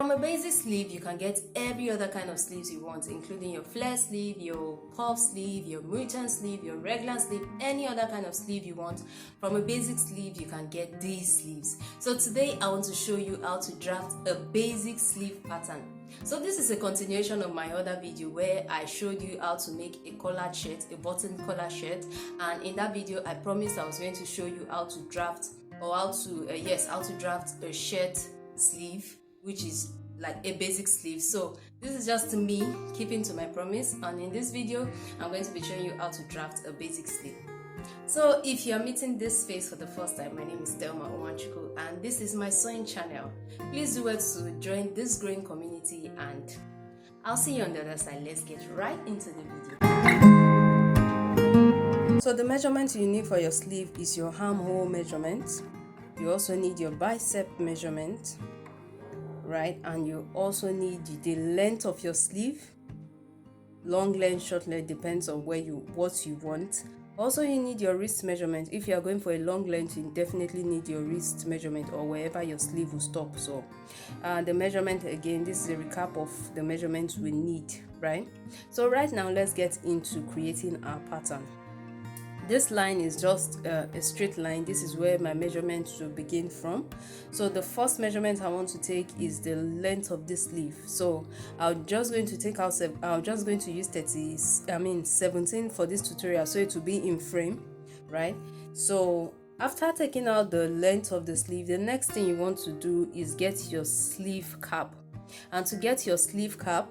From a basic sleeve, you can get every other kind of sleeves you want, including your flare sleeve, your puff sleeve, your merchant sleeve, your regular sleeve, any other kind of sleeve you want. From a basic sleeve, you can get these sleeves. So today, I want to show you how to draft a basic sleeve pattern. So this is a continuation of my other video where I showed you how to make a collared shirt, a button collar shirt, and in that video, I promised I was going to show you how to draft or how to draft a shirt sleeve, which is like a basic sleeve. So this is just me keeping to my promise, and in this video I'm going to be showing you how to draft a basic sleeve. So if you're meeting this face for the first time, my name is Thelma Owanchukwu and this is my sewing channel. Please do well to join this growing community and I'll see you on the other side. Let's get right into the video. So the measurement you need for your sleeve is your armhole measurement. You also need your bicep measurement, right? And you also need the length of your sleeve. Long length, short length, depends on what you want. Also, you need your wrist measurement. If you are going for a long length, you definitely need your wrist measurement or wherever your sleeve will stop. So the measurement, again, this is a recap of the measurements we need, right? So right now, let's get into creating our pattern. This line is just a straight line. This is where my measurements will begin from. So the first measurement I want to take is the length of this sleeve. So I'm just going to use 17 for this tutorial, so it will be in frame, right? So after taking out the length of the sleeve, the next thing you want to do is get your sleeve cap. And to get your sleeve cap,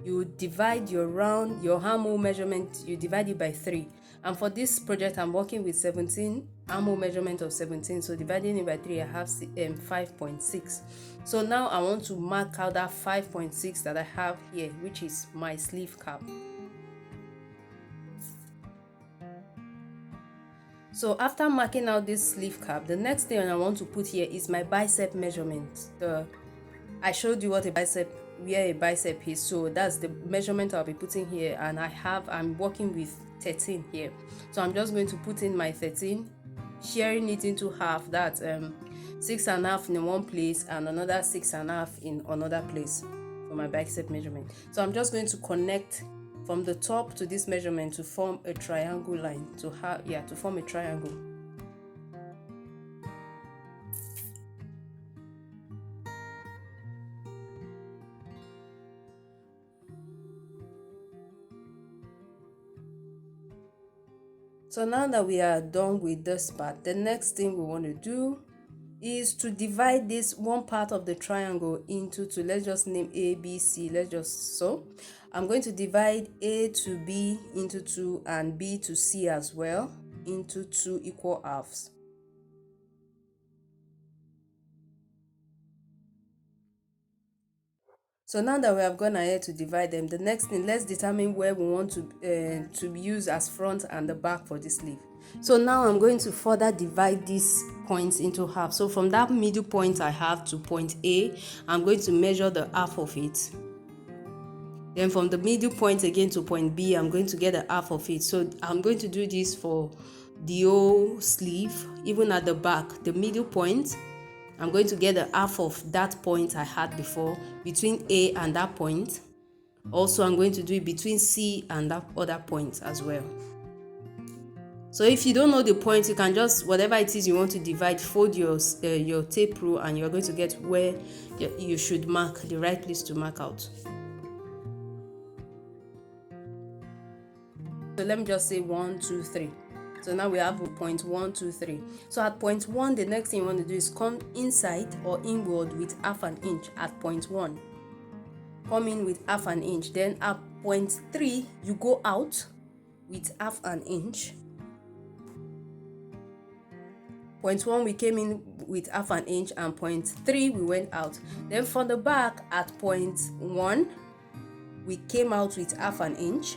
you divide your armhole measurement, you divide it by 3. And for this project, I'm working with 17, armhole measurement of 17. So dividing it by 3, I have 5.6. So now I want to mark out that 5.6 that I have here, which is my sleeve cap. So after marking out this sleeve cap, the next thing I want to put here is my bicep measurement. I showed you where a bicep is, so that's the measurement I'll be putting here, and I'm working with 13 here. So I'm just going to put in my 13, sharing it into half. That's 6.5 in one place and another 6.5 in another place for my bicep measurement. So I'm just going to connect from the top to this measurement to form a triangle line, to form a triangle. So now that we are done with this part, the next thing we want to do is to divide this one part of the triangle into two. Let's just name A, B, C. I'm going to divide A to B into 2 and B to C as well into 2 equal halves. So now that we have gone ahead to divide them, the next thing, let's determine where we want to use as front and the back for this sleeve. So now I'm going to further divide these points into half. So from that middle point I have to point A, I'm going to measure the half of it. Then from the middle point again to point B, I'm going to get the half of it. So I'm going to do this for the whole sleeve, even at the back, the middle point. I'm going to get the half of that point I had before between A and that point. Also, I'm going to do it between C and that other point as well. So if you don't know the point, you can just, whatever it is you want to divide, fold your tape rule and you're going to get where you should mark, the right place to mark out. So let me just say 1, 2, 3. So now we have point 1, 2, 3. So at point 1, the next thing you want to do is come inside or inward with half an inch at point 1. Come in with half an inch. Then at point 3, you go out with half an inch. Point 1, we came in with half an inch, and point 3, we went out. Then for the back, at point 1, we came out with half an inch.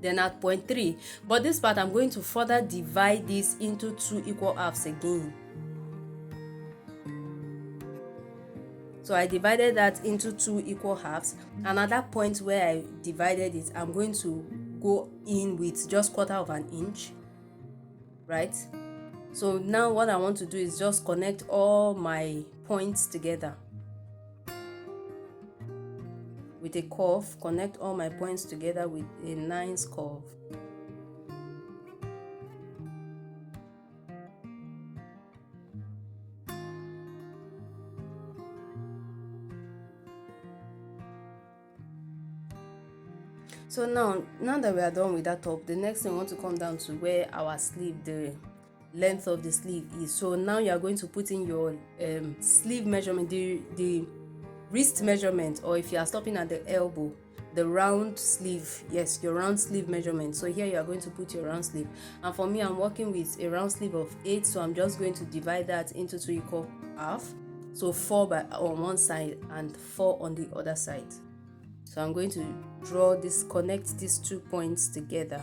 Then at point 3, but this part I'm going to further divide this into 2 equal halves again. So I divided that into 2 equal halves, and at that point where I divided it, I'm going to go in with just 1/4 of an inch, right? So now what I want to do is just connect all my points together. with a curve. Connect all my points together with a nice curve. So now that we are done with that top, the next thing we want to come down to where our sleeve, the length of the sleeve is. So now you are going to put in your sleeve measurement, the wrist measurement, or if you are stopping at the elbow, the round sleeve. Yes, your round sleeve measurement. So here you are going to put your round sleeve, and for me, I'm working with a round sleeve of 8, so I'm just going to divide that into 2 equal half. So 4 on one side and 4 on the other side. So I'm going to draw this, connect these 2 points together.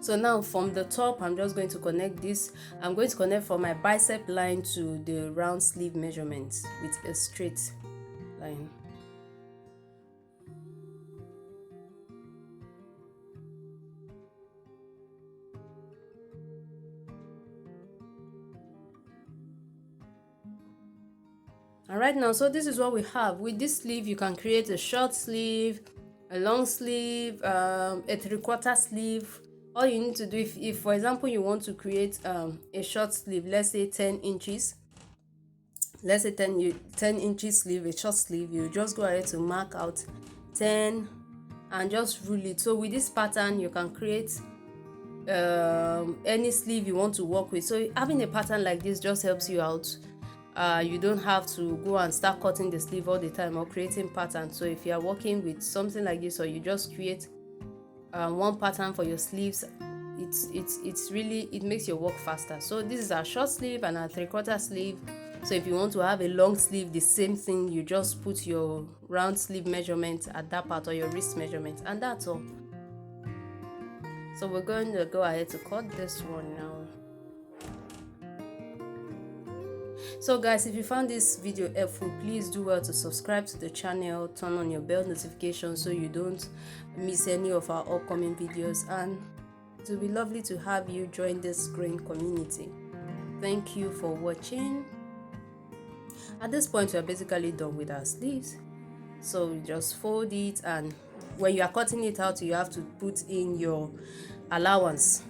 So now from the top, I'm just going to connect this. I'm going to connect from my bicep line to the round sleeve measurement with a straight line. All right, now, so this is what we have. With this sleeve, you can create a short sleeve, a long sleeve, a 3/4 sleeve. All you need to do, if for example, you want to create a short sleeve, let's say 10 inches, let's say 10 inches sleeve, a short sleeve, you just go ahead to mark out 10 and just rule it. So with this pattern, you can create any sleeve you want to work with. So having a pattern like this just helps you out. You don't have to go and start cutting the sleeve all the time or creating patterns. So if you are working with something like this, or you just create one pattern for your sleeves, it's really, it makes your work faster. So this is a short sleeve and a 3/4 sleeve. So if you want to have a long sleeve, the same thing, you just put your round sleeve measurement at that part, or your wrist measurement, and that's all. So we're going to go ahead to cut this one now. So guys, if you found this video helpful, please do well to subscribe to the channel, turn on your bell notification so you don't miss any of our upcoming videos, and it will be lovely to have you join this growing community. Thank you for watching. At this point, we are basically done with our sleeves. So we just fold it, and when you are cutting it out, you have to put in your allowance.